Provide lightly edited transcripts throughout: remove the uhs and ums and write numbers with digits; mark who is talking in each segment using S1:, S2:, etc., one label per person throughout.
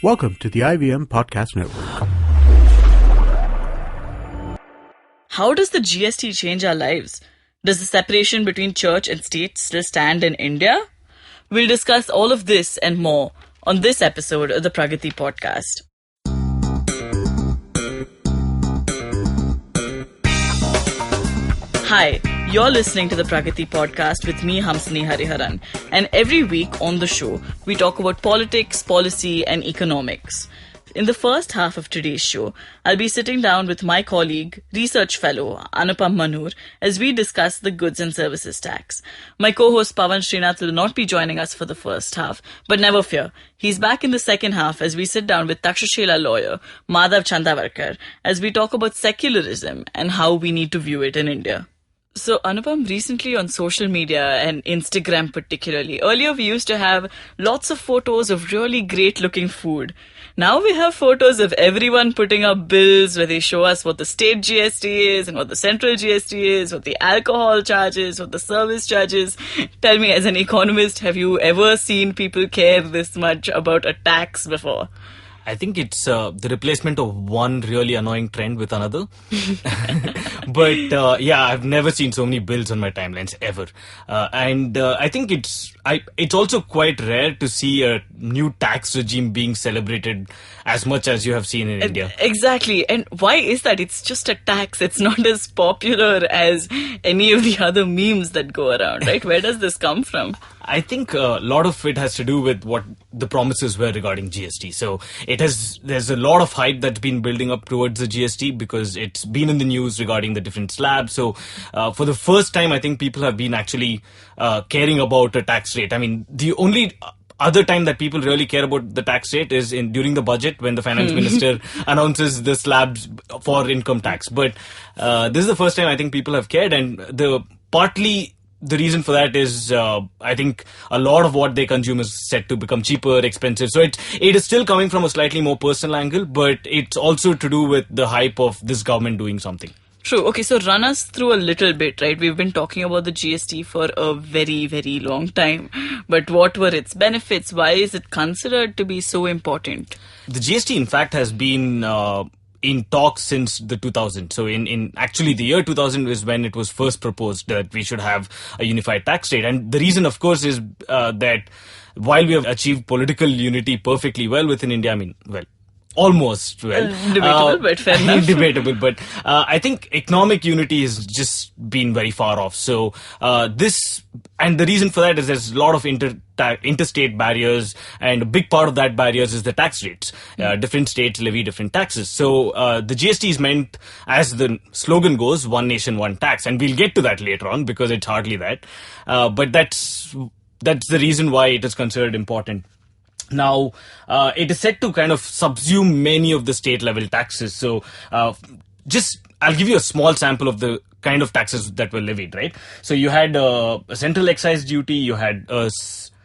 S1: Welcome to the IVM Podcast Network.
S2: How does the GST change our lives? Does the separation between church and state still stand in India? We'll discuss all of this and more on this episode of the Pragati Podcast. Hi, you're listening to the Pragati Podcast with me, Hamsini Hariharan. And every week on the show, we talk about politics, policy, and economics. In the first half of today's show, I'll be sitting down with my colleague, research fellow Anupam Manur, as we discuss the goods and services tax. My co-host Pavan Srinath will not be joining us for the first half, but never fear. He's back in the second half as we sit down with Takshashila lawyer Madhav Chandavarkar as we talk about secularism and how we need to view it in India. So, Anupam, recently on social media and Instagram particularly, earlier we used to have lots of photos of really great looking food. Now we have photos of everyone putting up bills where they show us what the state GST is and what the central GST is, what the alcohol charges, what the service charges. Tell me, as an economist, have you ever seen people care this much about a tax before?
S3: I think it's the replacement of one really annoying trend with another. But I've never seen so many bills on my timelines ever. And I think it's also quite rare to see a new tax regime being celebrated as much as you have seen in India.
S2: Exactly. And why is that? It's just a tax. It's not as popular as any of the other memes that go around, right? Where does this come from?
S3: I think a lot of it has to do with what the promises were regarding GST. So there's a lot of hype that's been building up towards the GST because it's been in the news regarding the different slabs. So for the first time, I think people have been actually caring about a tax rate. I mean, the only other time that people really care about the tax rate is during the budget when the finance minister announces the slabs for income tax. But this is the first time I think people have cared, and the reason for that is, I think, a lot of what they consume is set to become cheaper, expensive. So it is still coming from a slightly more personal angle, but it's also to do with the hype of this government doing something.
S2: True. Okay, so run us through a little bit, right? We've been talking about the GST for a very, very long time. But what were its benefits? Why is it considered to be so important?
S3: The GST, in fact, has been in talks since the 2000s. So in actually the year 2000 is when it was first proposed that we should have a unified tax rate. And the reason, of course, is that while we have achieved political unity perfectly well within India, almost well.
S2: Debatable, but fair enough.
S3: Debatable, but I think economic unity has just been very far off. So and the reason for that is there's a lot of interstate barriers, and a big part of that barriers is the tax rates. Different states levy different taxes. So the GST is meant, as the slogan goes, one nation, one tax. And we'll get to that later on because it's hardly that. But that's the reason why it is considered important. Now, it is set to kind of subsume many of the state level taxes. So I'll give you a small sample of the kind of taxes that were levied, right? So you had a central excise duty, you had a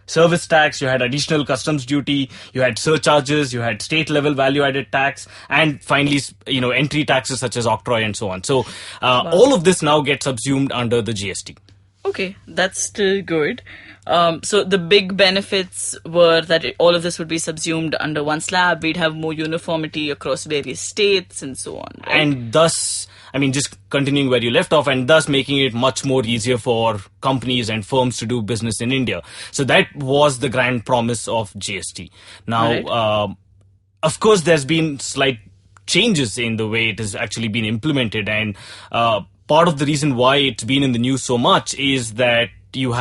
S3: service tax, you had additional customs duty, you had surcharges, you had state level value added tax, and finally, entry taxes such as octroi and so on. So all of this now gets subsumed under the GST.
S2: Okay, that's still good. So the big benefits were that all of this would be subsumed under one slab. We'd have more uniformity across various states and so on. Right?
S3: And thus, just continuing where you left off, and thus making it much more easier for companies and firms to do business in India. So that was the grand promise of GST. Now, right. Of course, there's been slight changes in the way it has actually been implemented. And part of the reason why it's been in the news so much is that you've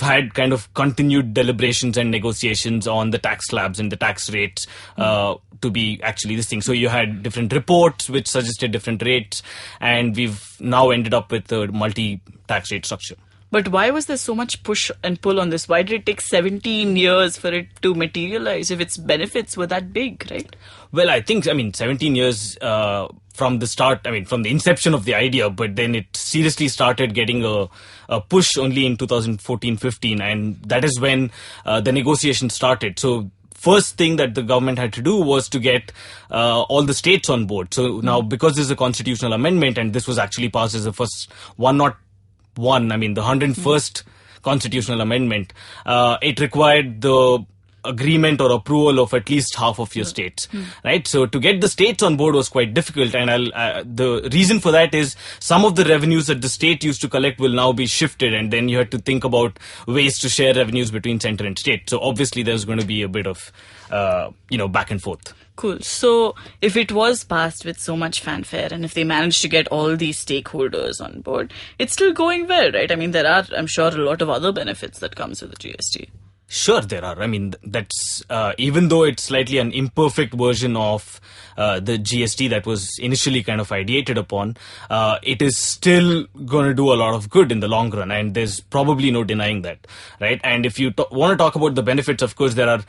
S3: had kind of continued deliberations and negotiations on the tax slabs and the tax rates to be actually this thing. So you had different reports which suggested different rates, and we've now ended up with a multi-tax rate structure.
S2: But why was there so much push and pull on this? Why did it take 17 years for it to materialize if its benefits were that big, right?
S3: Well, I think, 17 years from the start, from the inception of the idea, but then it seriously started getting a push only in 2014-15, and that is when the negotiations started. So first thing that the government had to do was to get all the states on board. So now, because this is a constitutional amendment, and this was actually passed as the first the 101st constitutional amendment, it required the agreement or approval of at least half of your states, right? So to get the states on board was quite difficult, and the reason for that is some of the revenues that the state used to collect will now be shifted, and then you had to think about ways to share revenues between center and state. So obviously there's going to be a bit of back and forth.
S2: Cool. So if it was passed with so much fanfare and if they managed to get all these stakeholders on board, it's still going well, right? I mean, there are, I'm sure, a lot of other benefits that comes with the GST.
S3: Sure, there are. I mean, that's even though it's slightly an imperfect version of the GST that was initially kind of ideated upon, it is still going to do a lot of good in the long run, and there's probably no denying that, right? And if you want to talk about the benefits, of course, there are.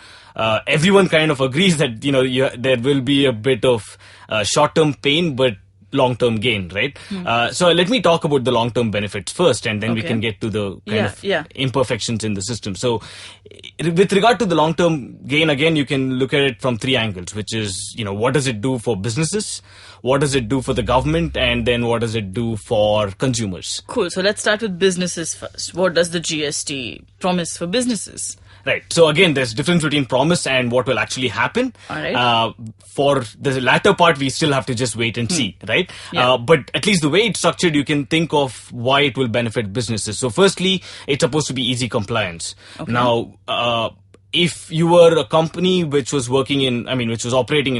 S3: Everyone kind of agrees that there will be a bit of short-term pain, but long-term gain, right? So let me talk about the long-term benefits first, and then we can get to the kind of imperfections in the system. So with regard to the long-term gain, again, you can look at it from three angles, which is, what does it do for businesses? What does it do for the government? And then what does it do for consumers? Cool.
S2: So let's start with businesses first. What does the GST promise for businesses?
S3: Right. So again, there's difference between promise and what will actually happen.
S2: All right.
S3: For the latter part, we still have to just wait and see, right?
S2: Yeah.
S3: But at least the way it's structured, you can think of why it will benefit businesses. So firstly, it's supposed to be easy compliance.
S2: Okay.
S3: Now, if you were a company which was operating in,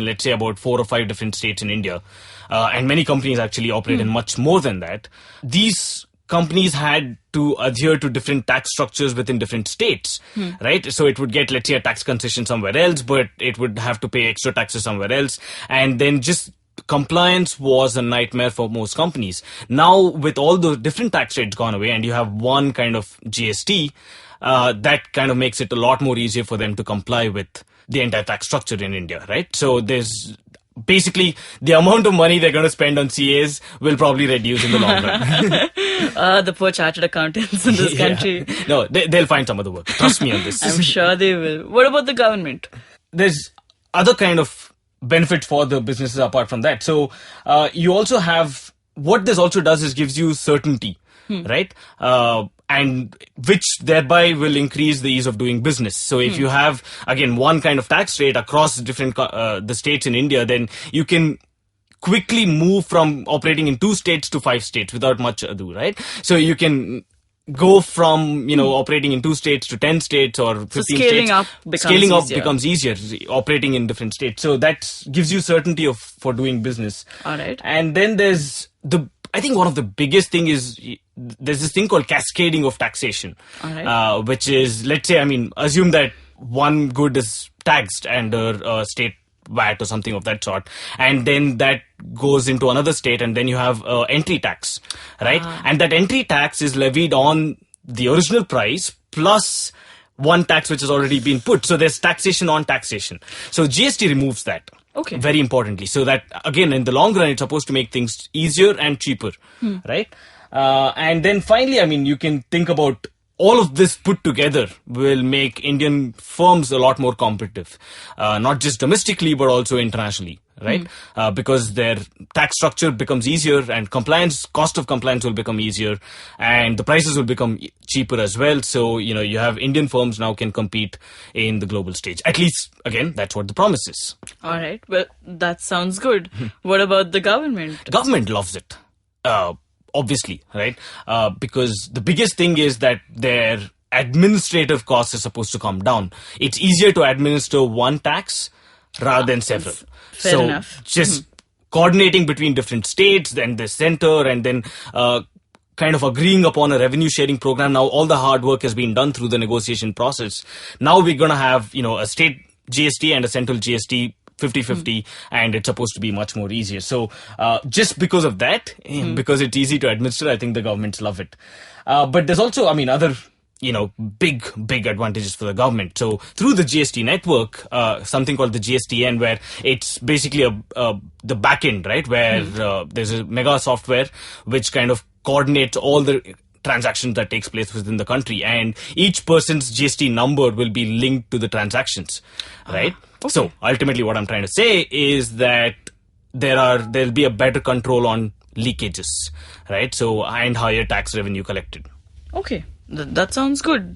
S3: let's say, about 4 or 5 different states in India, and many companies actually operate in much more than that, these companies had to adhere to different tax structures within different states, right? So it would get, let's say, a tax concession somewhere else, but it would have to pay extra taxes somewhere else. And then just compliance was a nightmare for most companies. Now, with all the different tax rates gone away and you have one kind of GST, that kind of makes it a lot more easier for them to comply with the entire tax structure in India, right? So there's basically the amount of money they're going to spend on CAs will probably reduce in the long run.
S2: The poor chartered accountants in this country.
S3: No, they'll find some other work. Trust me on this.
S2: I'm sure they will. What about the government?
S3: There's other kind of benefit for the businesses apart from that. So you also have, what this also does is gives you certainty, right? And which thereby will increase the ease of doing business. So if you have, again, one kind of tax rate across different the states in India, then you can quickly move from operating in 2 states to 5 states without much ado, right? So you can go from, operating in 2 states to 10 states or 15
S2: so scaling
S3: states.
S2: Up
S3: becomes easier, operating in different states. So that gives you certainty for doing business.
S2: All right.
S3: And then there's I think one of the biggest thing is there's this thing called cascading of taxation,
S2: all right.
S3: Which is, let's say, assume that one good is taxed under state VAT or something of that sort, and then that goes into another state, and then you have entry tax, right? And that entry tax is levied on the original price plus one tax which has already been put. So there's taxation on taxation. So GST removes that.
S2: Okay.
S3: Very importantly. So that, again, in the long run, it's supposed to make things easier and cheaper, right? And then finally, you can think about all of this put together will make Indian firms a lot more competitive, not just domestically, but also internationally, right? Because their tax structure becomes easier and cost of compliance will become easier and the prices will become cheaper as well. So, you have Indian firms now can compete in the global stage. At least, again, that's what the promise is.
S2: All right. Well, that sounds good. What about the government?
S3: Government loves it. Obviously, right? Because the biggest thing is that their administrative costs are supposed to come down. It's easier to administer one tax rather than several.
S2: Fair enough.
S3: Just coordinating between different states, then the center, and then kind of agreeing upon a revenue sharing program. Now, all the hard work has been done through the negotiation process. Now we're going to have, a state GST and a central GST 50-50, and it's supposed to be much more easier. So just because of that, because it's easy to administer, I think the governments love it. But there's also, other, big advantages for the government. So through the GST network, something called the GSTN, where it's basically the back end, right? Where there's a mega software which kind of coordinates all the transactions that takes place within the country, and each person's GST number will be linked to the transactions, right? Okay. So ultimately what I'm trying to say is that there'll be a better control on leakages, right? So, and higher tax revenue collected.
S2: Okay, that sounds good.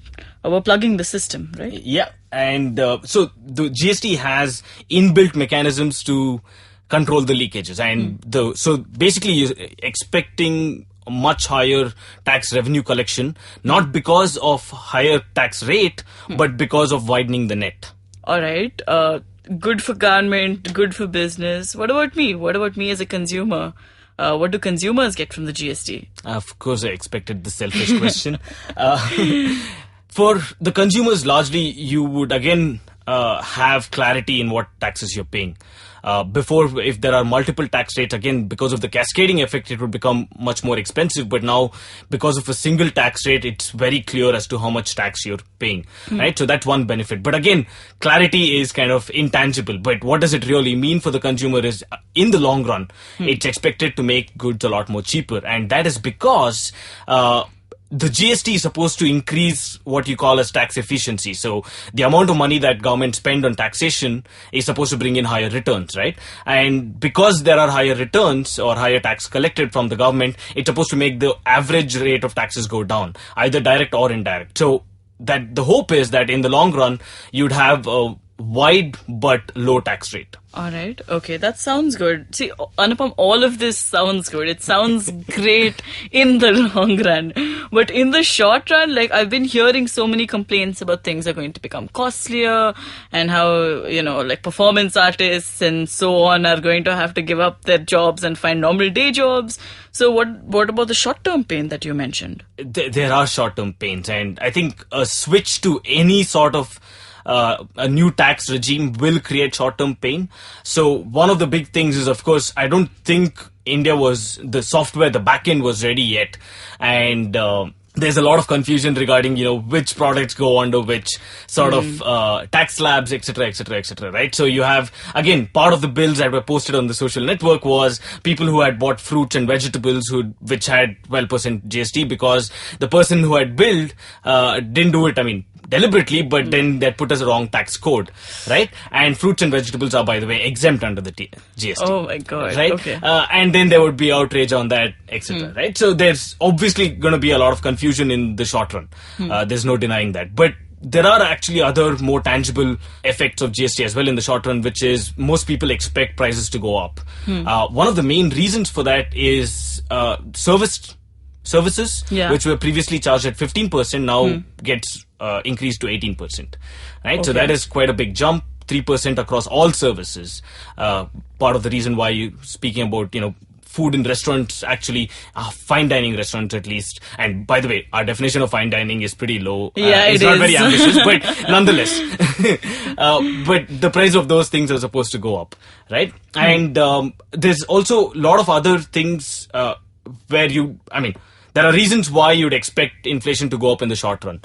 S2: we're plugging the system, right?
S3: Yeah, and so the GST has inbuilt mechanisms to control the leakages, and so basically you're expecting a much higher tax revenue collection, not because of higher tax rate, but because of widening the net.
S2: All right. Good for government, good for business. What about me? What about me as a consumer? What do consumers get from the GST?
S3: Of course, I expected the selfish question. For the consumers, largely, you would again have clarity in what taxes you're paying. Before, if there are multiple tax rates, again, because of the cascading effect, it would become much more expensive. But now, because of a single tax rate, it's very clear as to how much tax you're paying, right? So that's one benefit. But again, clarity is kind of intangible. But what does it really mean for the consumer is, in the long run, it's expected to make goods a lot more cheaper. And that is because the GST is supposed to increase what you call as tax efficiency. So the amount of money that government spend on taxation is supposed to bring in higher returns, right? And because there are higher returns or higher tax collected from the government, it's supposed to make the average rate of taxes go down, either direct or indirect. So that the hope is that in the long run, you'd have a wide but low tax rate.
S2: All right. Okay. That sounds good. See, Anupam, all of this sounds good. It sounds great in the long run. But in the short run, like, I've been hearing so many complaints about things are going to become costlier and how, like performance artists and so on are going to have to give up their jobs and find normal day jobs. So what about the short-term pain that you mentioned?
S3: There are short-term pains. And I think a switch to any sort of a new tax regime will create short-term pain. So one of the big things is, of course, I don't think India was, the software, the backend was ready yet. And there's a lot of confusion regarding, which products go under which sort of tax slabs, etc., etc., etc., right? So you have, again, part of the bills that were posted on the social network was people who had bought fruits and vegetables which had 12% GST, because the person who had billed didn't do it, deliberately, but then that put us a wrong tax code, right? And fruits and vegetables are, by the way, exempt under the GST.
S2: Oh my God.
S3: Right?
S2: Okay.
S3: And then there would be outrage on that, etc. Right? So there's obviously going to be a lot of confusion in the short run. There's no denying that. But there are actually other more tangible effects of GST as well in the short run, which is most people expect prices to go up. One of the main reasons for that is services, which were previously charged at 15%, now gets increased to 18%. Right? Okay. So that is quite a big jump. 3% across all services. Part of the reason why you're speaking about, food in restaurants, actually, fine dining restaurants at least. And by the way, our definition of fine dining is pretty low. It's not very ambitious, but nonetheless. But the price of those things are supposed to go up, right? And there's also a lot of other things where there are reasons why you'd expect inflation to go up in the short run.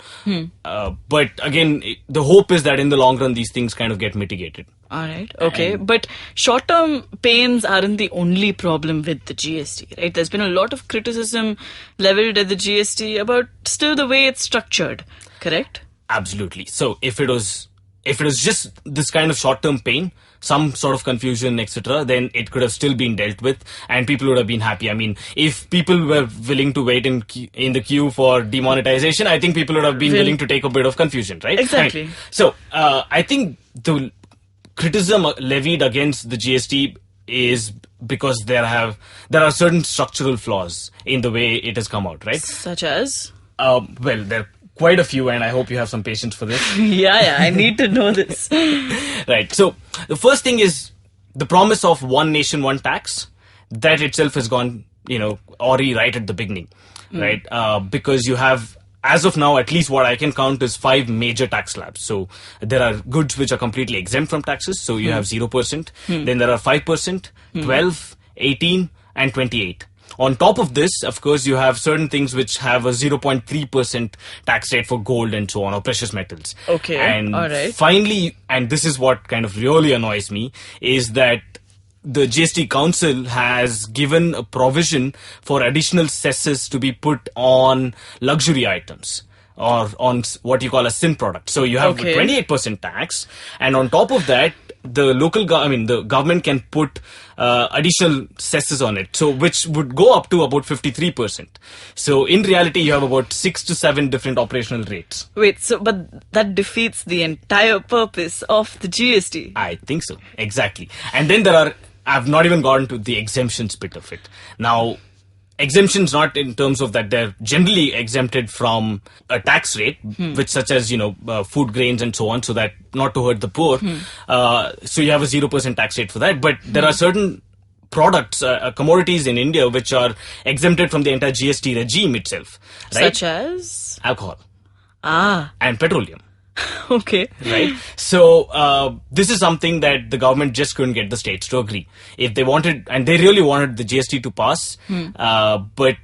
S3: But again, the hope is that in the long run, these things kind of get mitigated.
S2: All right. Okay. But short-term pains aren't the only problem with the GST, right? There's been a lot of criticism leveled at the GST about still the way it's structured, correct?
S3: Absolutely. So if it was just this kind of short-term pain, some sort of confusion, etc., then it could have still been dealt with and people would have been happy. If people were willing to wait in the queue for demonetization, I think people would have been willing to take a bit of confusion, right?
S2: Exactly.
S3: And so I think the criticism levied against the GST is because there are certain structural flaws in the way it has come out, right?
S2: Such as?
S3: There quite a few, and I hope you have some patience for this.
S2: Yeah, I need to know this.
S3: Right. So the first thing is the promise of one nation, one tax. That itself has gone, awry right at the beginning, right? Because you have, as of now, at least what I can count is 5 major tax slabs. So there are goods which are completely exempt from taxes. So you have 0%. Then there are 5%, 12, 18, and 28. On top of this, of course, you have certain things which have a 0.3% tax rate for gold and so on, or precious metals.
S2: Okay,
S3: and
S2: all right.
S3: Finally, and this is what kind of really annoys me, is that the GST Council has given a provision for additional cesses to be put on luxury items, or on what you call a sin product. So you have a 28% tax, and on top of that, the government can put additional cesses on it, so which would go up to about 53%. So in reality, you have about 6 to 7 different operational rates.
S2: Wait, but that defeats the entire purpose of the GST.
S3: I think so, exactly. And then I've not even gotten to the exemptions bit of it. Now, exemptions not in terms of that they're generally exempted from a tax rate, which such as, food grains and so on, so that not to hurt the poor. So you have a 0% tax rate for that. But there are certain products, commodities in India, which are exempted from the entire GST regime itself. Right?
S2: Such as?
S3: Alcohol.
S2: Ah.
S3: And petroleum.
S2: Okay.
S3: Right? So, this is something that the government just couldn't get the states to agree. If they wanted, and they really wanted the GST to pass, but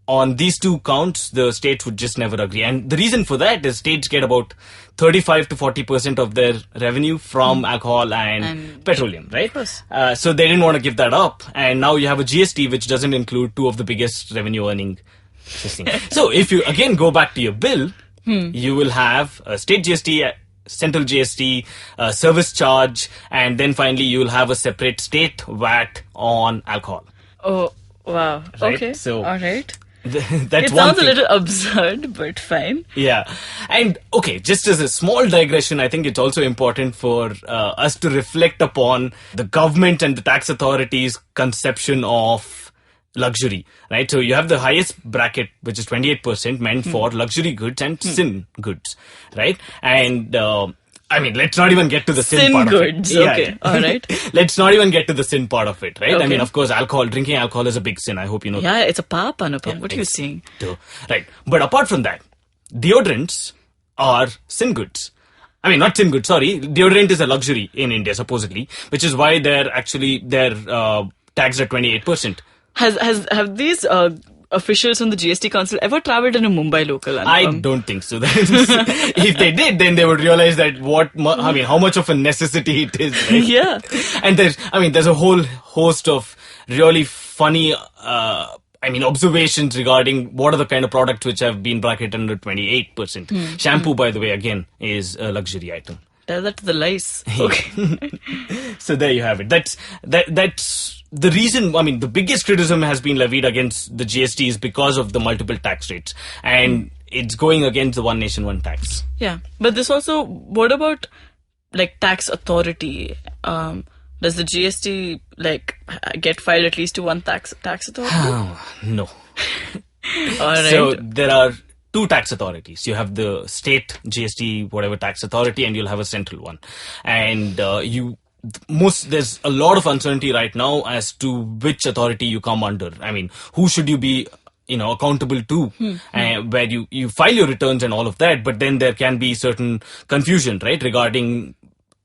S3: on these two counts, the states would just never agree. And the reason for that is states get about 35 to 40% of their revenue from alcohol and petroleum, right? So they didn't want to give that up. And now you have a GST which doesn't include two of the biggest revenue earning things. So if you again go back to your bill, you will have a state GST, central GST, service charge, and then finally you will have a separate state VAT on alcohol.
S2: Oh, wow.
S3: Right?
S2: Okay.
S3: So,
S2: all right.
S3: That's
S2: it
S3: one
S2: sounds
S3: thing.
S2: a little absurd, but fine.
S3: Yeah. And okay, just as a small digression, I think it's also important for us to reflect upon the government and the tax authorities' conception of luxury, right? So you have the highest bracket, which is 28% meant for luxury goods and sin goods, right? And let's not even get to the sin part
S2: goods,
S3: of it.
S2: okay.
S3: Yeah.
S2: All right.
S3: Let's not even get to the sin part of it, right?
S2: Okay.
S3: I mean, of course, drinking alcohol is a big sin. I hope you know that.
S2: Yeah, it's a pap, Anupam. What are you saying?
S3: Right. But apart from that, deodorants are sin goods. I mean, not sin goods, sorry. Deodorant is a luxury in India, supposedly, which is why they're taxed at 28%.
S2: Have these officials from the GST Council ever travelled in a Mumbai local? Anupam?
S3: I don't think so. If they did, then they would realize that how much of a necessity it is. Right?
S2: Yeah.
S3: And there's a whole host of really funny, observations regarding what are the kind of products which have been bracketed under 28%. Shampoo, by the way, again, is a luxury item.
S2: Tell that to the lice. Okay.
S3: So there you have it. That's the reason. I mean, the biggest criticism has been levied against the GST is because of the multiple tax rates, and it's going against the one nation, one tax.
S2: Yeah, but this also. What about tax authority? Does the GST get filed at least to one tax authority?
S3: No.
S2: All right.
S3: So there are two tax authorities. You have the state GST, whatever tax authority, and you'll have a central one. And there's a lot of uncertainty right now as to which authority you come under. I mean, who should you be, accountable to, where you file your returns and all of that. But then there can be certain confusion, right, regarding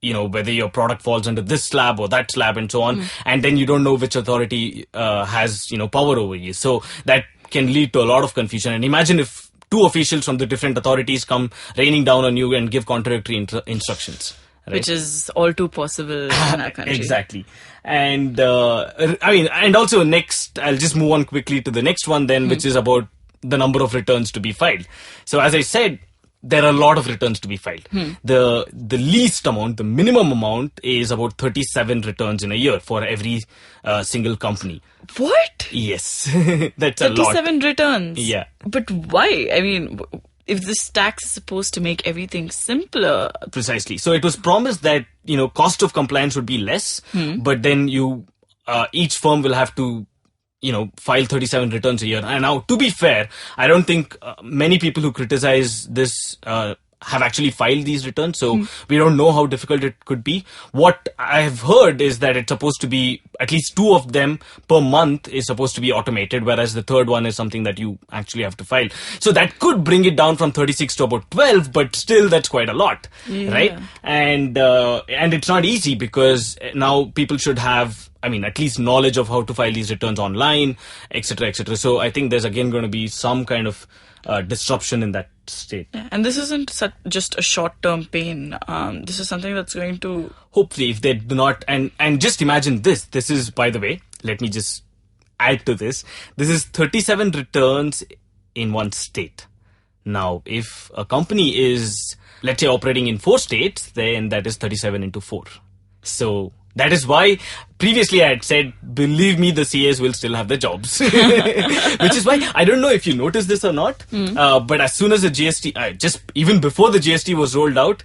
S3: whether your product falls under this slab or that slab and so on. And then you don't know which authority has, power over you. So that can lead to a lot of confusion. And imagine if two officials from the different authorities come raining down on you and give contradictory instructions. Right?
S2: Which is all too possible in our country.
S3: Exactly. And, and also next, I'll just move on quickly to the next one then, which is about the number of returns to be filed. So as I said, there are a lot of returns to be filed. The least amount, the minimum amount is about 37 returns in a year for every single company.
S2: What?
S3: Yes. That's a lot.
S2: 37 returns?
S3: Yeah.
S2: But why? I mean, if this tax is supposed to make everything simpler.
S3: Precisely. So it was promised that, cost of compliance would be less, but then each firm will have to, file 37 returns a year. And now, to be fair, I don't think many people who criticize this have actually filed these returns. So we don't know how difficult it could be. What I've heard is that it's supposed to be at least 2 of them per month is supposed to be automated, whereas the third one is something that you actually have to file. So that could bring it down from 36 to about 12, but still that's quite a lot, right? And it's not easy because now people should have, at least knowledge of how to file these returns online, etc., etc. So I think there's again going to be some kind of disruption in that state.
S2: Yeah, and this isn't just a short-term pain. This is something that's going to...
S3: Hopefully, if they do not... And just imagine this. This is, by the way, let me just add to this. This is 37 returns in one state. Now, if a company is, let's say, operating in 4 states, then that is 37 into 4. So that is why previously I had said, believe me, the CAs will still have the jobs. Which is why, I don't know if you noticed this or not, but as soon as the GST, just even before the GST was rolled out,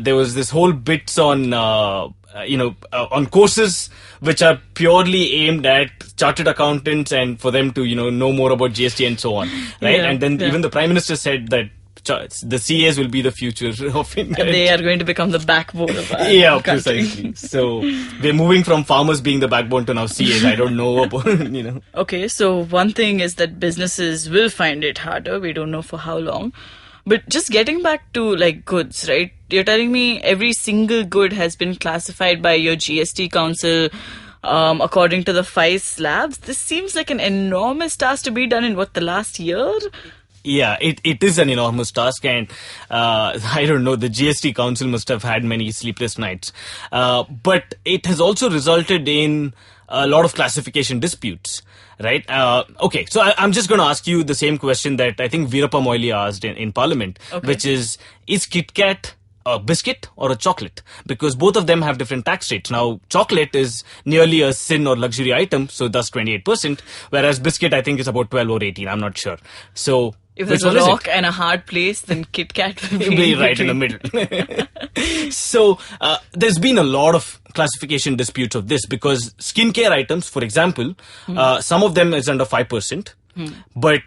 S3: there was this whole bits on, on courses which are purely aimed at chartered accountants and for them to, know more about GST and so on. Right?
S2: Yeah,
S3: and then even the Prime Minister said that the CAs will be the future of India.
S2: They are going to become the backbone of our country.
S3: Precisely. So we're moving from farmers being the backbone to now CAs. I don't know about,
S2: Okay, so one thing is that businesses will find it harder. We don't know for how long. But just getting back to like goods, right? You're telling me every single good has been classified by your GST council according to the 5 slabs. This seems like an enormous task to be done in the last year?
S3: Yeah, it is an enormous task, and I don't know, the GST Council must have had many sleepless nights. But it has also resulted in a lot of classification disputes, right? Okay, so I'm just going to ask you the same question that I think Veerappa Moily asked in Parliament, which is Kit Kat a biscuit or a chocolate? Because both of them have different tax rates. Now, chocolate is nearly a sin or luxury item, so thus 28%, whereas biscuit I think is about 12 or 18, I'm not sure. So
S2: if there's a rock and a hard place, then Kit Kat will be
S3: right in the middle. So there's been a lot of classification disputes of this because skincare items, for example, some of them is under 5%, but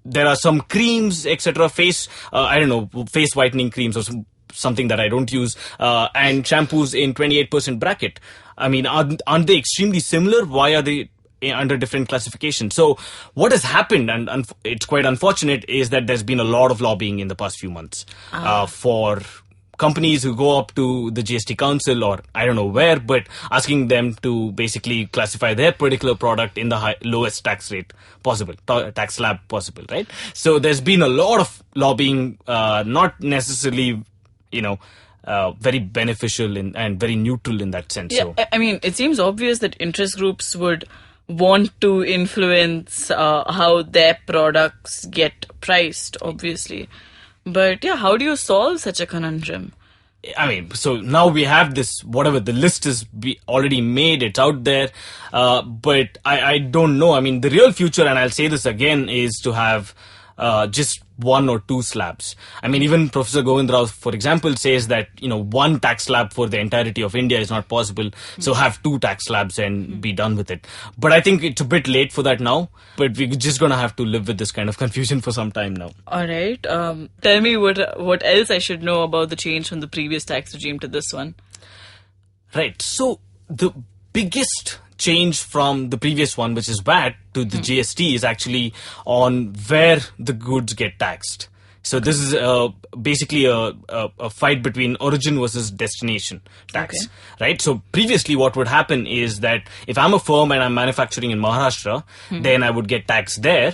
S3: there are some creams, etc., face whitening creams or something that I don't use, and shampoos in 28% bracket. I mean, aren't they extremely similar? Why are they under different classifications? So what has happened, and it's quite unfortunate, is that there's been a lot of lobbying in the past few months for companies who go up to the GST Council or I don't know where, but asking them to basically classify their particular product in the lowest tax rate possible, tax slab possible, right? So there's been a lot of lobbying, not necessarily, very beneficial and very neutral in that sense.
S2: Yeah,
S3: so.
S2: I mean, it seems obvious that interest groups would want to influence how their products get priced, obviously. But yeah, how do you solve such a conundrum?
S3: I mean, so now we have this, whatever, the list is already made, it's out there. But I don't know. I mean, the real future, and I'll say this again, is to have just 1 or 2 slabs. I mean, even Professor Govind Rao, for example, says that, one tax slab for the entirety of India is not possible. So have 2 tax slabs and be done with it. But I think it's a bit late for that now. But we're just going to have to live with this kind of confusion for some time now.
S2: All right. Tell me what else I should know about the change from the previous tax regime to this one.
S3: Right. So the biggest change from the previous one, which is VAT, to the GST is actually on where the goods get taxed. So this is basically a fight between origin versus destination tax, right? So previously what would happen is that if I'm a firm and I'm manufacturing in Maharashtra, then I would get taxed there,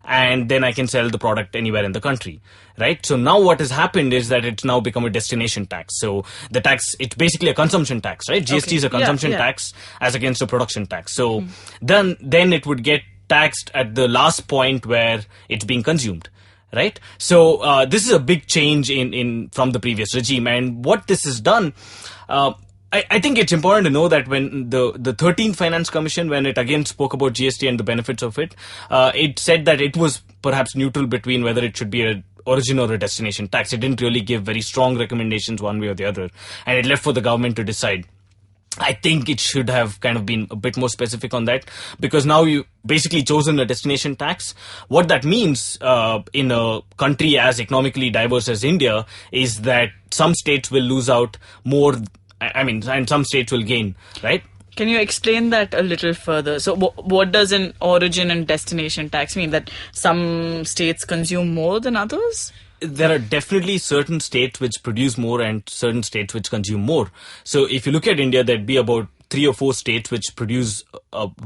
S3: and then I can sell the product anywhere in the country, right? So now what has happened is that it's now become a destination tax. So the tax, it's basically a consumption tax, right? GST is a consumption tax as against a production tax. So then it would get taxed at the last point where it's being consumed, right? So this is a big change in from the previous regime. And what this has done, I think it's important to know that when the 13th Finance Commission, when it again spoke about GST and the benefits of it, it said that it was perhaps neutral between whether it should be a origin or a destination tax. It didn't really give very strong recommendations one way or the other, and it left for the government to decide. I think it should have kind of been a bit more specific on that, because now you basically chosen a destination tax. What that means in a country as economically diverse as India is that some states will lose out more, and some states will gain, right?
S2: Can you explain that a little further? So what does an origin and destination tax mean? That some states consume more than others?
S3: There are definitely certain states which produce more and certain states which consume more. So if you look at India, there'd be about 3 or 4 states which produce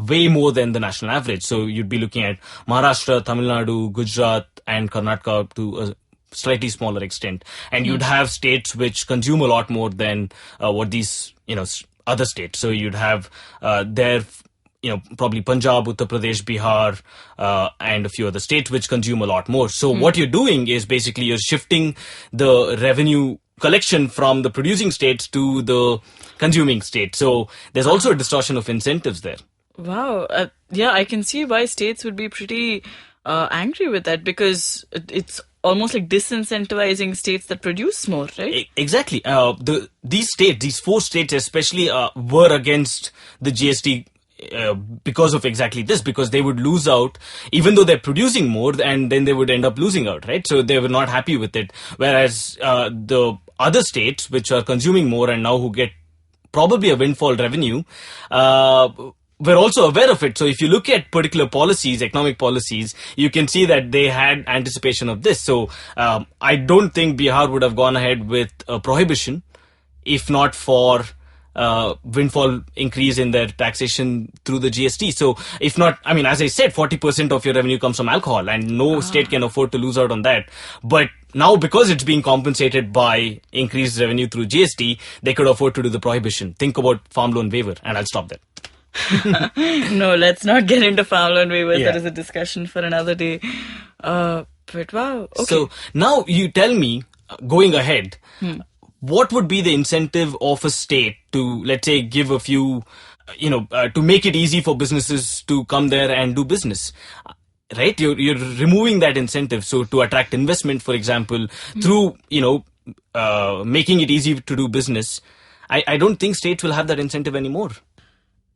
S3: way more than the national average. So you'd be looking at Maharashtra, Tamil Nadu, Gujarat and Karnataka to a slightly smaller extent. And you'd have states which consume a lot more than what these, other states. So you'd have probably Punjab, Uttar Pradesh, Bihar, and a few other states which consume a lot more. So what you're doing is basically you're shifting the revenue collection from the producing states to the consuming states. So there's also a distortion of incentives there.
S2: Wow. Yeah, I can see why states would be pretty angry with that, because it's almost like disincentivizing states that produce more, right?
S3: Exactly. These 4 states especially were against the GST because of exactly this, because they would lose out even though they're producing more, and then they would end up losing out, right? So they were not happy with it. Whereas the other states which are consuming more and now who get probably a windfall revenue, we're also aware of it. So if you look at particular policies, economic policies, you can see that they had anticipation of this. So I don't think Bihar would have gone ahead with a prohibition if not for windfall increase in their taxation through the GST. So if not, I mean, as I said, 40% of your revenue comes from alcohol, and no state can afford to lose out on that. But now, because it's being compensated by increased revenue through GST, they could afford to do the prohibition. Think about farm loan waiver, and I'll stop there.
S2: No, let's not get into farm loan waivers.
S3: Yeah.
S2: That is a discussion for another day. But wow. Okay.
S3: So now you tell me, going ahead, what would be the incentive of a state to, let's say, give a few, to make it easy for businesses to come there and do business? Right? You're removing that incentive. So to attract investment, for example, through, making it easy to do business, I don't think states will have that incentive anymore.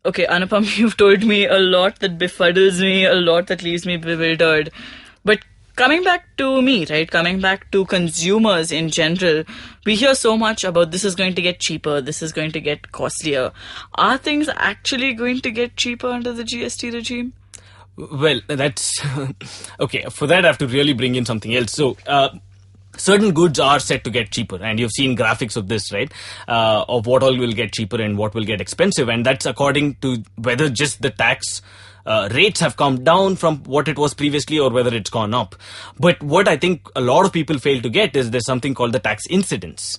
S2: Okay, Anupam, you've told me a lot that befuddles me, a lot that leaves me bewildered. But coming back to me, right? Coming back to consumers in general, we hear so much about this is going to get cheaper, this is going to get costlier. Are things actually going to get cheaper under the GST regime?
S3: Well, that's... okay, for that I have to really bring in something else. So, certain goods are set to get cheaper, and you've seen graphics of this, right? Of what all will get cheaper and what will get expensive, and that's according to whether just the tax rates have come down from what it was previously or whether it's gone up. But what I think a lot of people fail to get is there's something called the tax incidence.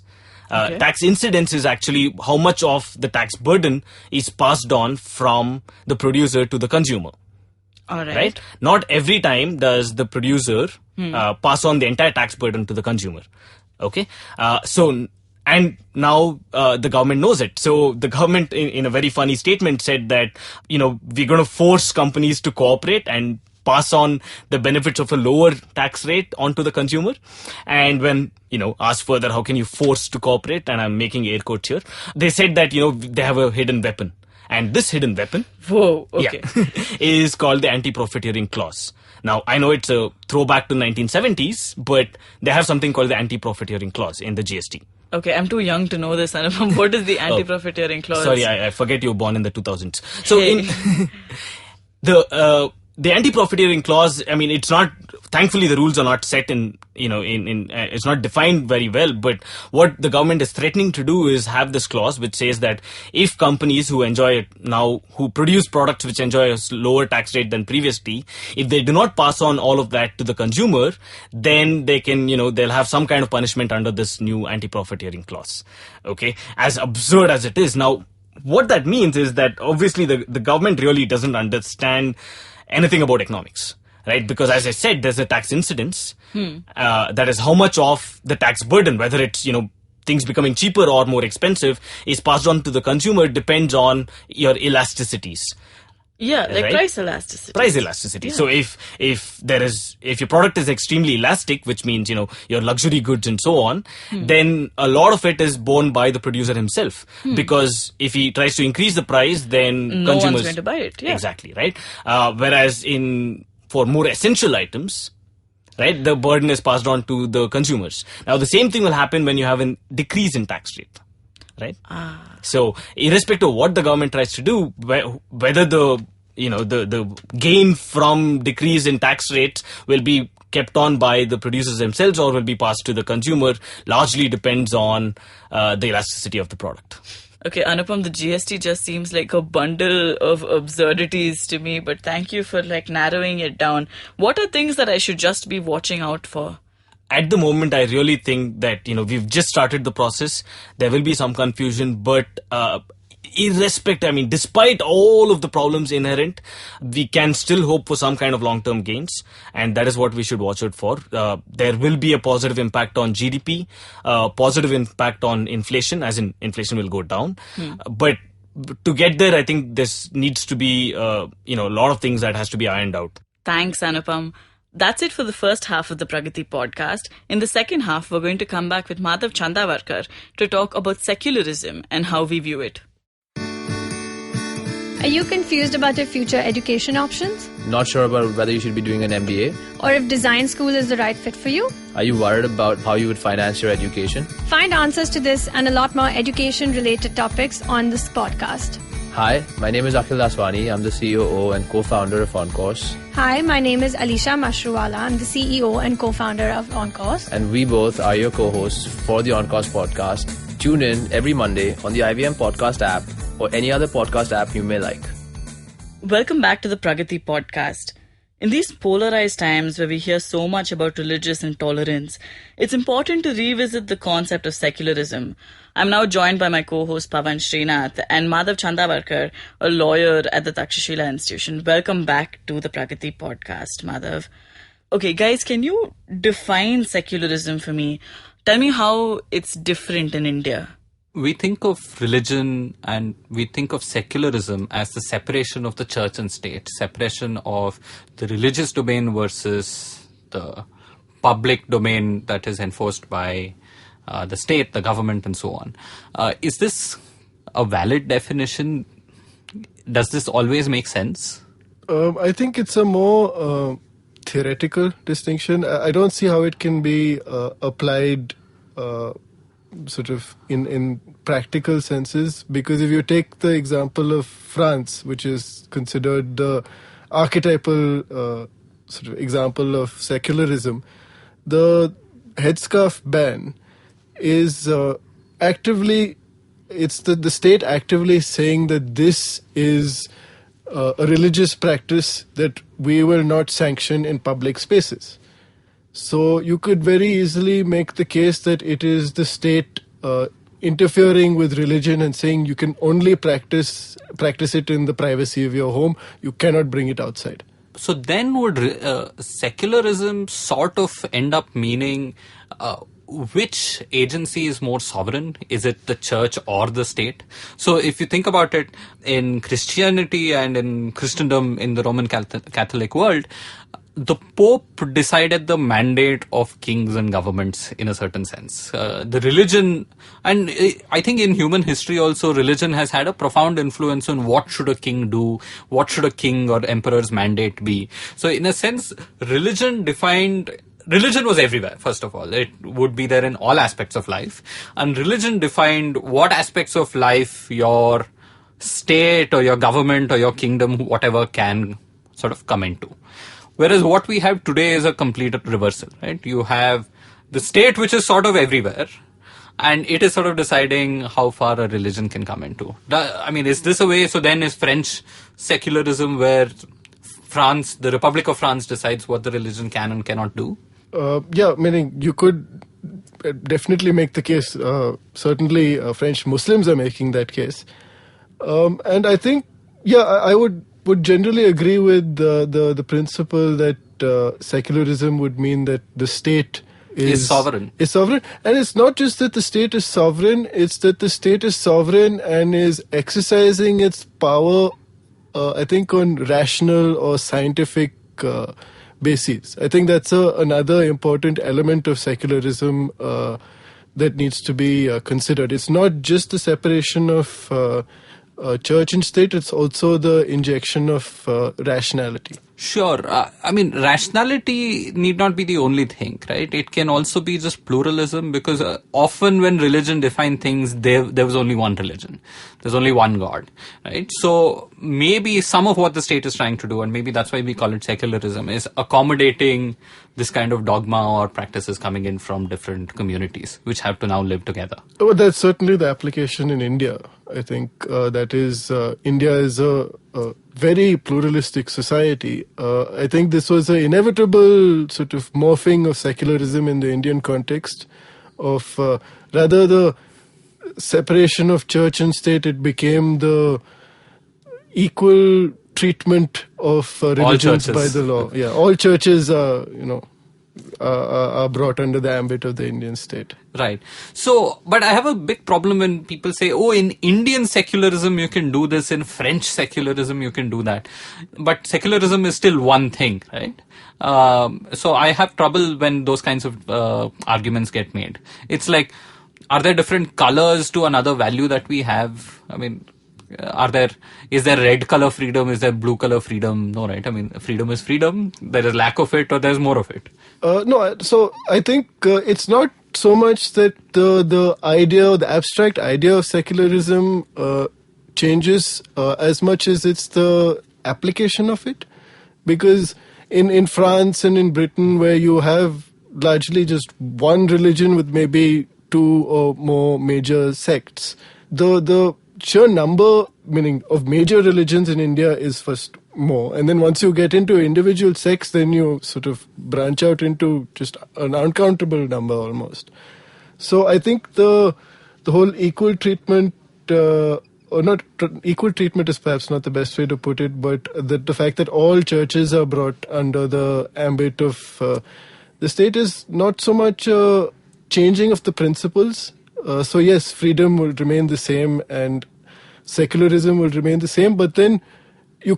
S2: Okay.
S3: Tax incidence is actually how much of the tax burden is passed on from the producer to the consumer.
S2: All
S3: Right? Not every time does the producer pass on the entire tax burden to the consumer. Okay? And now the government knows it. So the government, in a very funny statement, said that, we're going to force companies to cooperate and pass on the benefits of a lower tax rate onto the consumer. And when, asked further, how can you force to cooperate? And I'm making air quotes here. They said that, they have a hidden weapon. And this hidden weapon is called the anti-profiteering clause. Now, I know it's a throwback to 1970s, but they have something called the anti-profiteering clause in the GST.
S2: Okay, I'm too young to know this, Anupam. What is the anti-profiteering clause?
S3: Sorry, I forget you were born in the 2000s. So the anti-profiteering clause, I mean, it's not, thankfully the rules are not set in it's not defined very well, but what the government is threatening to do is have this clause which says that if companies who produce products which enjoy a lower tax rate than previously, if they do not pass on all of that to the consumer, then they can, they'll have some kind of punishment under this new anti-profiteering clause. Okay? As absurd as it is. Now, what that means is that obviously the government really doesn't understand anything about economics, right? Because as I said, there's a tax incidence. That is how much of the tax burden, whether it's, things becoming cheaper or more expensive, is passed on to the consumer depends on your elasticities.
S2: Yeah, like
S3: right?
S2: price elasticity.
S3: Price elasticity. Yeah. So if your product is extremely elastic, which means, your luxury goods and so on, then a lot of it is borne by the producer himself. Because if he tries to increase the price, then
S2: no
S3: consumers...
S2: one's going to buy it. Yeah.
S3: Exactly, right? Whereas for more essential items, right, the burden is passed on to the consumers. Now, the same thing will happen when you have a decrease in tax rate. Right? So, irrespective of what the government tries to do, whether the gain from decrease in tax rates will be kept on by the producers themselves or will be passed to the consumer largely depends on the elasticity of the product.
S2: Okay, Anupam, the GST just seems like a bundle of absurdities to me, but thank you for narrowing it down. What are things that I should just be watching out for?
S3: At the moment, I really think that, we've just started the process. There will be some confusion, but despite all of the problems inherent, we can still hope for some kind of long-term gains, and that is what we should watch out for. There will be a positive impact on GDP, positive impact on inflation, as in inflation will go down. But to get there, I think this needs to be, a lot of things that has to be ironed out.
S2: Thanks, Anupam. That's it for the first half of the Pragati podcast. In the second half, we're going to come back with Madhav Chandavarkar to talk about secularism and how we view it.
S4: Are you confused about your future education options?
S5: Not sure about whether you should be doing an MBA?
S4: Or if design school is the right fit for you?
S5: Are you worried about how you would finance your education?
S4: Find answers to this and a lot more education-related topics on this podcast.
S5: Hi, my name is Akhil Daswani. I'm the CEO and co-founder of OnCourse.
S4: Hi, my name is Alisha Mashruwala. I'm the CEO and co-founder of OnCourse.
S5: And we both are your co-hosts for the OnCourse podcast. Tune in every Monday on the IVM podcast app or any other podcast app you may like.
S2: Welcome back to the Pragati Podcast. In these polarized times where we hear so much about religious intolerance, it's important to revisit the concept of secularism. I'm now joined by my co-host Pavan, Srinath, and Madhav Chandavarkar, a lawyer at the Takshashila Institution. Welcome back to the Pragati Podcast, Madhav. Okay, guys, can you define secularism for me? Tell me how it's different in India.
S6: We think of religion and we think of secularism as the separation of the church and state, separation of the religious domain versus the public domain that is enforced by the state, the government, and so on. Is this a valid definition? Does this always make sense?
S7: I think it's a more theoretical distinction. I don't see how it can be applied sort of in practical senses, because if you take the example of France, which is considered the archetypal sort of example of secularism, the headscarf ban is actively, it's the state actively saying that this is a religious practice that we will not sanction in public spaces. So you could very easily make the case that it is the state interfering with religion and saying you can only practice it in the privacy of your home. You cannot bring it outside.
S6: So then would secularism sort of end up meaning which agency is more sovereign? Is it the church or the state? So if you think about it, in Christianity and in Christendom in the Roman Catholic world, the Pope decided the mandate of kings and governments in a certain sense. The religion, and I think in human history also, religion has had a profound influence on what should a king do, what should a king or emperor's mandate be. So in a sense, religion was everywhere, first of all. It would be there in all aspects of life. And religion defined what aspects of life your state or your government or your kingdom, whatever, can sort of come into. Whereas what we have today is a complete reversal, right? You have the state, which is sort of everywhere, and it is sort of deciding how far a religion can come into. I mean, is this a way? So then is French secularism where France, the Republic of France, decides what the religion can and cannot do?
S7: Yeah, meaning you could definitely make the case. Certainly French Muslims are making that case. And I think, yeah, I would generally agree with the principle that secularism would mean that the state is
S6: sovereign.
S7: And it's not just that the state is sovereign, it's that the state is sovereign and is exercising its power, I think, on rational or scientific bases. I think that's another important element of secularism that needs to be considered. It's not just the separation of church and state, it's also the injection of rationality.
S6: Sure. I mean, rationality need not be the only thing, right? It can also be just pluralism, because often when religion define things, there was only one religion. There's only one God, right? So maybe some of what the state is trying to do, and maybe that's why we call it secularism, is accommodating this kind of dogma or practices coming in from different communities, which have to now live together.
S7: Well, that's certainly the application in India. I think that is, India is a very pluralistic society. I think this was an inevitable sort of morphing of secularism in the Indian context, of rather the separation of church and state, it became the equal treatment of religions by the law. Yeah, all churches are brought under the ambit of the Indian state.
S6: Right. So, but I have a big problem when people say, oh, in Indian secularism you can do this, in French secularism you can do that. But secularism is still one thing, right? So I have trouble when those kinds of arguments get made. It's like, are there different colors to another value that we have? I mean, is there red color freedom? Is there blue color freedom? No, right? I mean, freedom is freedom. There is lack of it or there's more of it.
S7: No, so I think it's not so much that the idea or the abstract idea of secularism changes as much as it's the application of it. Because in France and in Britain, where you have largely just one religion with maybe two or more major sects, the sheer number, meaning of major religions in India, is first more. And then once you get into individual sects, then you sort of branch out into just an uncountable number almost. So I think the whole equal treatment, or not equal treatment is perhaps not the best way to put it, but the fact that all churches are brought under the ambit of the state is not so much changing of the principles. So yes, freedom will remain the same and secularism will remain the same, but then we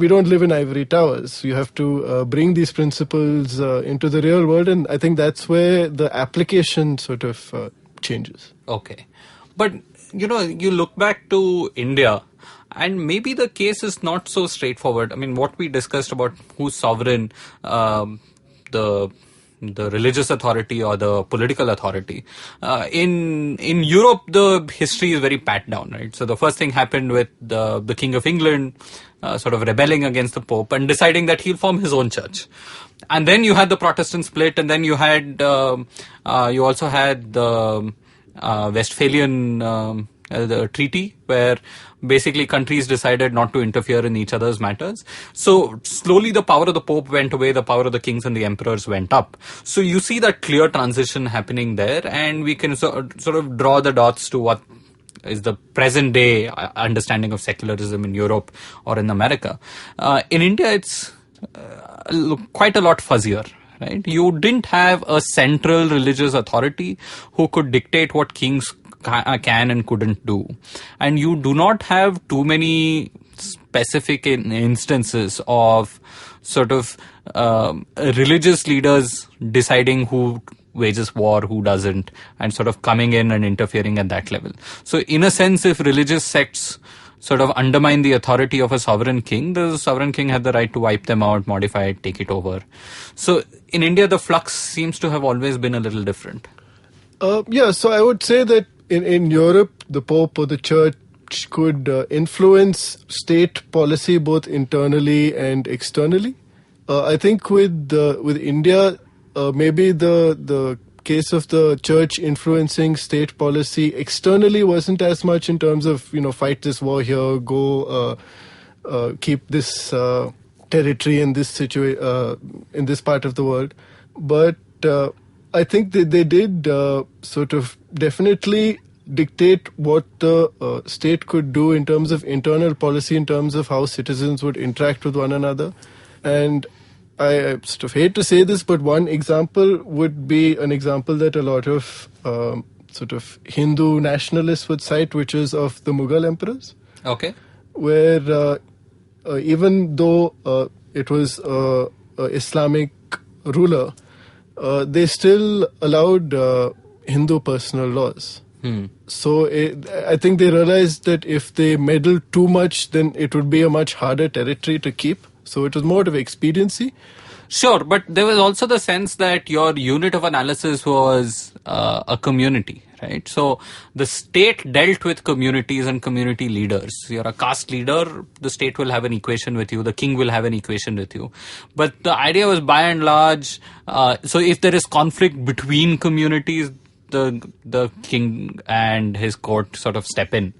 S7: don't live in ivory towers. You have to bring these principles into the real world, and I think that's where the application sort of changes.
S6: Okay. But, you look back to India, and maybe the case is not so straightforward. I mean, what we discussed about who's sovereign, the religious authority or the political authority. In Europe, the history is very pat down, right? So the first thing happened with the King of England sort of rebelling against the Pope and deciding that he'll form his own church. And then you had the Protestant split, and then you also had the Westphalian the treaty, where basically countries decided not to interfere in each other's matters. So slowly the power of the Pope went away, the power of the kings and the emperors went up. So you see that clear transition happening there, and we can sort of draw the dots to what is the present day understanding of secularism in Europe or in America. In India, it's quite a lot fuzzier. Right? You didn't have a central religious authority who could dictate what kings can and couldn't do. And you do not have too many specific instances of sort of religious leaders deciding who wages war, who doesn't, and sort of coming in and interfering at that level. So in a sense, if religious sects sort of undermine the authority of a sovereign king, the sovereign king had the right to wipe them out, modify it, take it over. So in India, the flux seems to have always been a little different.
S7: So I would say that in Europe, the Pope or the Church could influence state policy both internally and externally. I think with India, maybe the case of the Church influencing state policy externally wasn't as much in terms of, fight this war here, go keep this territory in this in this part of the world. But I think they did sort of definitely dictate what the state could do in terms of internal policy, in terms of how citizens would interact with one another. And I sort of hate to say this, but one example would be an example that a lot of sort of Hindu nationalists would cite, which is of the Mughal emperors.
S6: Okay.
S7: Where even though it was an Islamic ruler, they still allowed Hindu personal laws. So I think they realized that if they meddled too much, then it would be a much harder territory to keep. So it was more of expediency.
S6: Sure, but there was also the sense that your unit of analysis was a community, right? So the state dealt with communities and community leaders. You're a caste leader, the state will have an equation with you, the king will have an equation with you. But the idea was by and large, so if there is conflict between communities, the king and his court sort of step in.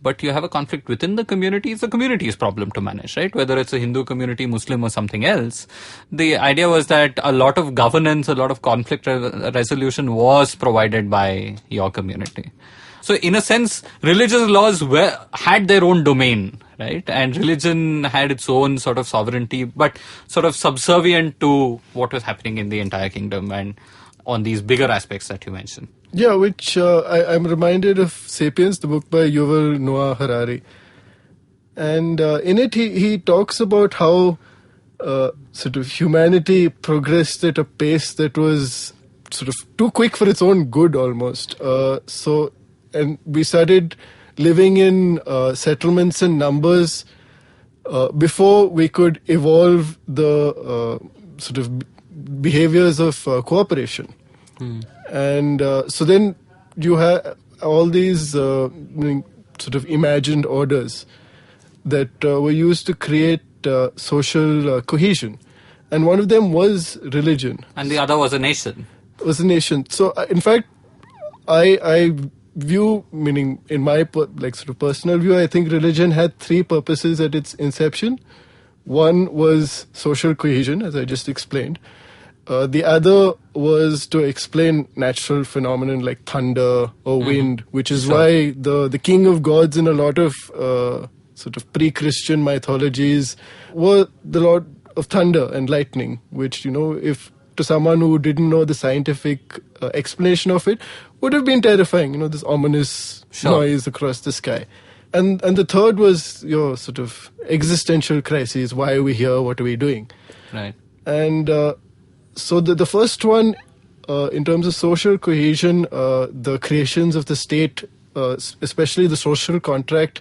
S6: But you have a conflict within the community, it's the community's problem to manage, right? Whether it's a Hindu community, Muslim or something else. The idea was that a lot of governance, a lot of conflict resolution was provided by your community. So in a sense, religious laws had their own domain, right? And religion had its own sort of sovereignty, but sort of subservient to what was happening in the entire kingdom and on these bigger aspects that you mentioned.
S7: Yeah, which I'm reminded of Sapiens, the book by Yuval Noah Harari. And in it, he talks about how sort of humanity progressed at a pace that was sort of too quick for its own good almost. And we started living in settlements and numbers before we could evolve the sort of behaviors of cooperation. And so then you have all these sort of imagined orders that were used to create social cohesion. And one of them was religion.
S6: And the other was a nation.
S7: So, in fact, I view, meaning in my sort of personal view, I think religion had three purposes at its inception. One was social cohesion, as I just explained. The other was to explain natural phenomenon like thunder or wind, which is why the king of gods in a lot of sort of pre-Christian mythologies were the lord of thunder and lightning, which, if to someone who didn't know the scientific explanation of it, would have been terrifying, this ominous noise across the sky. And the third was your sort of existential crises. Why are we here? What are we doing?
S6: Right.
S7: And so the first one, in terms of social cohesion, the creations of the state, especially the social contract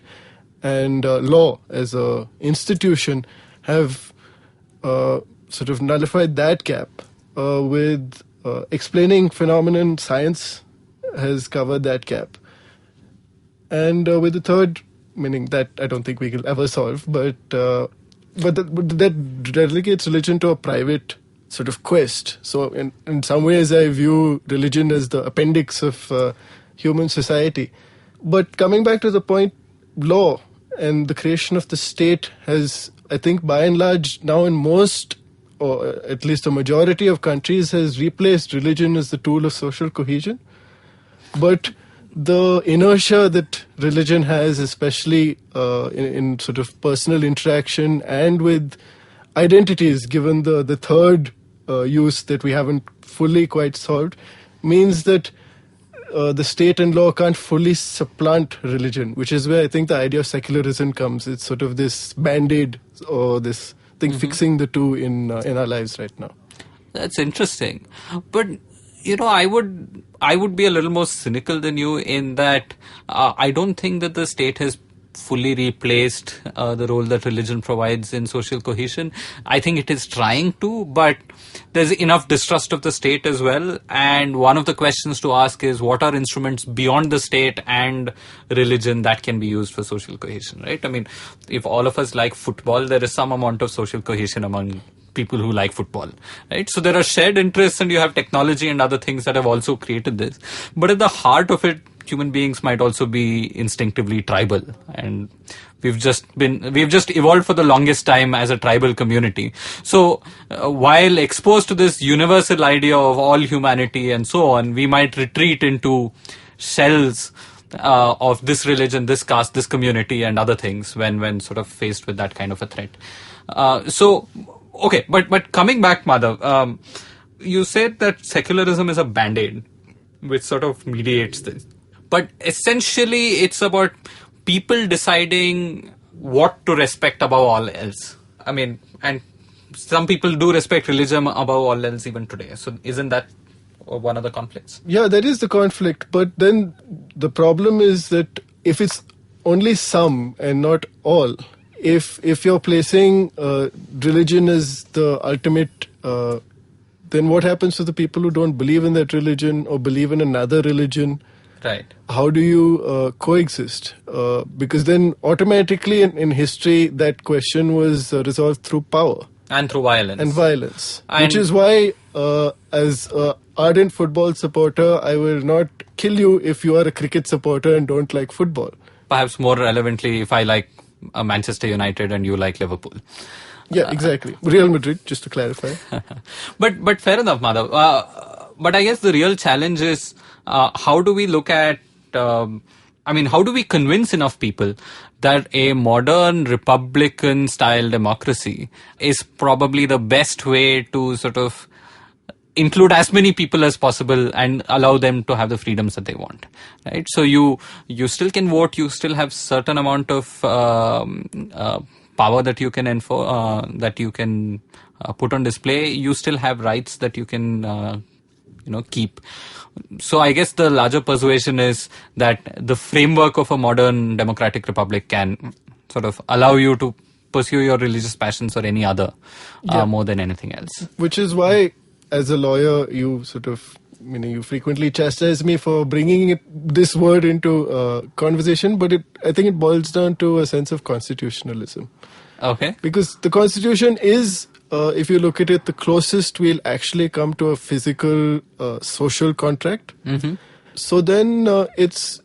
S7: and law as a institution, have sort of nullified that gap with explaining phenomenon. Science has covered that gap. And with the third, meaning that I don't think we will ever solve, but that relegates religion to a private sort of quest. So in some ways I view religion as the appendix of human society. But coming back to the point, law and the creation of the state has, I think by and large now in most, or at least a majority of countries, has replaced religion as the tool of social cohesion. But the inertia that religion has, especially in sort of personal interaction and with identities, given the third use that we haven't fully quite solved, means that the state and law can't fully supplant religion, which is where I think the idea of secularism comes. It's sort of this band-aid or this thing fixing the two in our lives right now.
S6: That's interesting. But I would be a little more cynical than you in that I don't think that the state has fully replaced the role that religion provides in social cohesion. I think it is trying to, but there's enough distrust of the state as well. And one of the questions to ask is, what are instruments beyond the state and religion that can be used for social cohesion, right? I mean, if all of us like football, there is some amount of social cohesion among people who like football, right? So there are shared interests and you have technology and other things that have also created this. But at the heart of it, human beings might also be instinctively tribal, and we've just evolved for the longest time as a tribal community. So while exposed to this universal idea of all humanity and so on, we might retreat into shells of this religion, this caste, this community and other things when sort of faced with that kind of a threat. Okay, but coming back, Madhav, you said that secularism is a band-aid which sort of mediates this. But essentially, it's about people deciding what to respect above all else. I mean, and some people do respect religion above all else even today. So isn't that one of the conflicts?
S7: Yeah, that is the conflict. But then the problem is that if it's only some and not all, if you're placing religion as the ultimate, then what happens to the people who don't believe in that religion or believe in another religion?
S6: Right.
S7: How do you coexist? Because then automatically in history, that question was resolved through power.
S6: And through violence.
S7: Which is why, as an ardent football supporter, I will not kill you if you are a cricket supporter and don't like football.
S6: Perhaps more relevantly, if I like Manchester United and you like Liverpool.
S7: Yeah, exactly. Real Madrid, just to clarify.
S6: But fair enough, Madhav. But I guess the real challenge is how do we look at how do we convince enough people that a modern Republican-style democracy is probably the best way to sort of include as many people as possible and allow them to have the freedoms that they want, right? So you still can vote, you still have certain amount of power that you can put on display, you still have rights that you can keep. So I guess the larger persuasion is that the framework of a modern democratic republic can sort of allow you to pursue your religious passions or any other more than anything else.
S7: Which is why, as a lawyer, you sort of, you frequently chastise me for bringing this word into conversation, but I think it boils down to a sense of constitutionalism.
S6: Okay.
S7: Because the Constitution is, if you look at it, the closest we'll actually come to a physical social contract.
S6: Mm-hmm.
S7: So then it's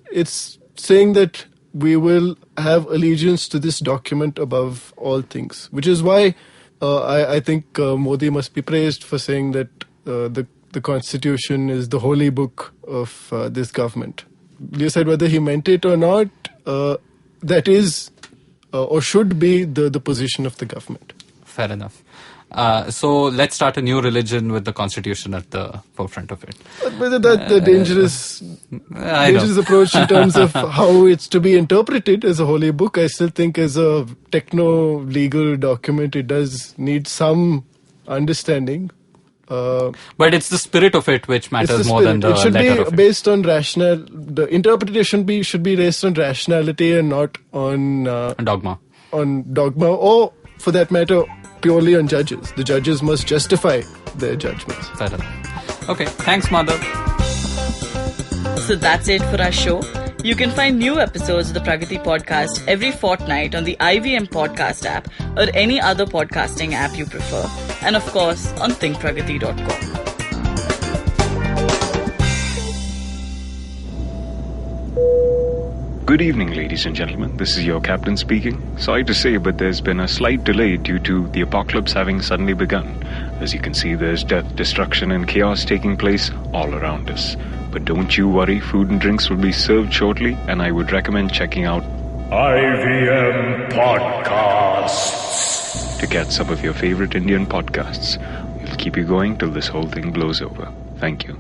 S7: saying that we will have allegiance to this document above all things, which is why I think Modi must be praised for saying that the Constitution is the holy book of this government. You said whether he meant it or not, that is or should be the position of the government.
S6: Fair enough. So let's start a new religion with the Constitution at the forefront of it.
S7: But that's the dangerous approach in terms of how it's to be interpreted as a holy book. I still think as a techno-legal document, it does need some understanding.
S6: But it's the spirit of it which matters more than the letter of it.
S7: It should be based on the interpretation should be based on rationality and not on
S6: dogma.
S7: On dogma, or for that matter, purely on judges. The judges must justify their judgments.
S6: Fair enough. Okay, thanks, Madhav.
S2: So that's it for our show. You can find new episodes of the Pragati Podcast every fortnight on the IVM Podcast app or any other podcasting app you prefer. And of course, on thinkpragati.com.
S8: Good evening, ladies and gentlemen. This is your captain speaking. Sorry to say, but there's been a slight delay due to the apocalypse having suddenly begun. As you can see, there's death, destruction, and chaos taking place all around us. But don't you worry, food and drinks will be served shortly, and I would recommend checking out
S9: IVM Podcasts
S8: to get some of your favorite Indian podcasts. We'll keep you going till this whole thing blows over. Thank you.